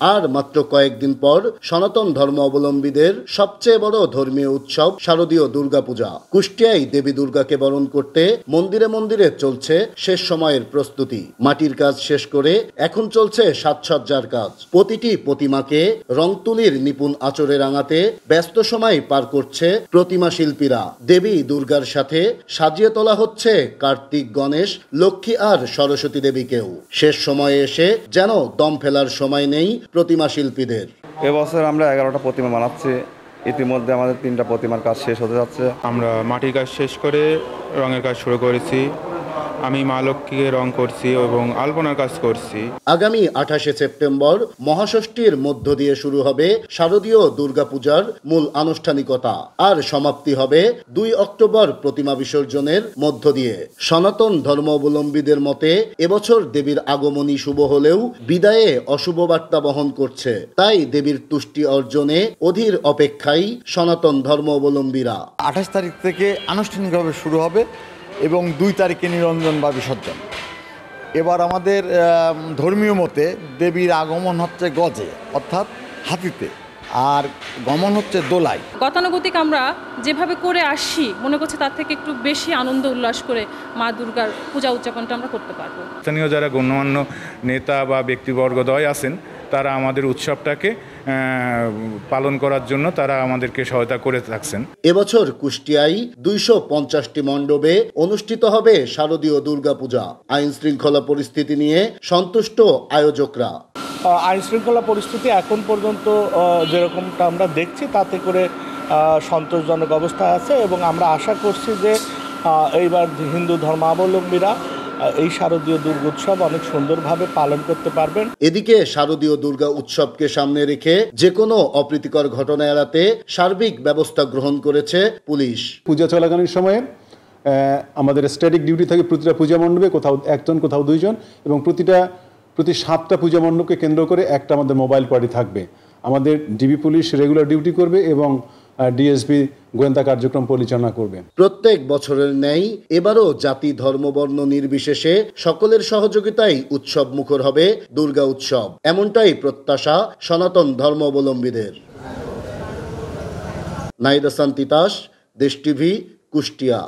আর মাত্র কয়েকদিন পর সনাতন ধর্ম অবলম্বীদের সবচেয়ে বড় ধর্মীয় উৎসব শারদীয় দুর্গাপূজা। কুষ্টিয়ায় দেবী দুর্গাকে বরণ করতে মন্দিরে মন্দিরে চলছে শেষ সময়ের প্রস্তুতি। মাটির কাজ শেষ করে এখন চলছে সাজসজ্জার কাজ। প্রতিটি প্রতিমাকে রং তুলির নিপুণ আঁচড়ে রাঙাতে ব্যস্ত সময় পার করছে প্রতিমা শিল্পীরা। দেবী দুর্গার সাথে সাজিয়ে তোলা হচ্ছে কার্তিক, গণেশ, লক্ষ্মী আর সরস্বতী দেবীকেও। শেষ সময়ে এসে যেন দম ফেলার সময় নেই প্রতিমা শিল্পীদের। এবছর আমরা 11টা প্রতিমা বানাচ্ছি। ইতিমধ্যে আমাদের 3টা প্রতিমার কাজ শেষ হতে যাচ্ছে। আমরা মাটির কাজ শেষ করে রঙের কাজ শুরু করেছি। আমি মা লক্ষ্মীকে রং করছি এবং আলপনার কাজ করছি। আগামী 28শে সেপ্টেম্বর মহাষষ্ঠীর মধ্য দিয়ে শুরু হবে শারদীয় দুর্গাপূজার মূল আনুষ্ঠানিকতা, আর সমাপ্তি হবে 2 অক্টোবর প্রতিমা বিসর্জনের মধ্য দিয়ে। সনাতন ধর্মাবলম্বীদের মতে এবছর দেবীর আগমনী শুভ হলেও বিদায়ে অশুভ বার্তা বহন করছে। তাই দেবীর তুষ্টি অর্জনে অধীর অপেক্ষায় সনাতন ধর্মাবলম্বীরা। 28 তারিখ থেকে আনুষ্ঠানিকভাবে শুরু হবে এবং 2 তারিখে নিরঞ্জন বা বিসর্জন। এবার আমাদের ধর্মীয় মতে দেবীর আগমন হচ্ছে গজে, অর্থাৎ হাতিতে, আর গমন হচ্ছে দোলায়। গতানুগতিক আমরা যেভাবে করে আসছি মনে করছি তার থেকে একটু বেশি আনন্দ উল্লাস করে মা দুর্গার পূজা উদযাপনটা আমরা করতে পারবো। স্থানীয় যারা গণ্যমান্য নেতা বা ব্যক্তিবর্গদ্বয় আছেন তারা আমাদের উৎসবটাকে পালন করার জন্য তারা আমাদেরকে সহায়তা করে থাকছেন। এবছর কুষ্টিয়ায় 250টি মণ্ডপে অনুষ্ঠিত হবে শারদীয় দুর্গাপূজা। আইন শৃঙ্খলা পরিস্থিতি নিয়ে সন্তুষ্ট আয়োজকরা। আইন শৃঙ্খলা পরিস্থিতি এখন পর্যন্ত যেরকমটা আমরা দেখছি তাতে করে সন্তোষজনক অবস্থায় আছে এবং আমরা আশা করছি যে এইবার হিন্দু ধর্মাবলম্বীরা এই শারদীয় দুর্গোৎসব অনেক সুন্দরভাবে পালন করতে পারবেন। এদিকে শারদীয় দুর্গা উৎসবকে সামনে রেখে যে কোনো অপ্রীতিকর ঘটনা এড়াতে সার্বিক ব্যবস্থা গ্রহণ করেছে পুলিশ। পূজা চলাকালীন সময়ে আমাদের স্ট্যাটিক ডিউটি থাকে প্রতিটা পূজা মণ্ডপে, কোথাও 1 জন কোথাও 2 জন, এবং প্রতি 7টা পূজা মণ্ডপকে কেন্দ্র করে একটা আমাদের মোবাইল পার্টি থাকবে। আমাদের ডিবি পুলিশ রেগুলার ডিউটি করবে এবং ডিএসপি গোয়েন্দা কার্যক্রম পরিচালনা করবে। প্রত্যেক বছরের ন্যায় এবারও জাতি, ধর্ম, বর্ণ নির্বিশেষে সকলের সহযোগিতায় উৎসব মুখর হবে দুর্গা উৎসব, এমনটাই প্রত্যাশা সনাতন ধর্মাবলম্বীদের। নাইদা সান্তিতাস, দেশ টিভি, কুষ্টিয়া।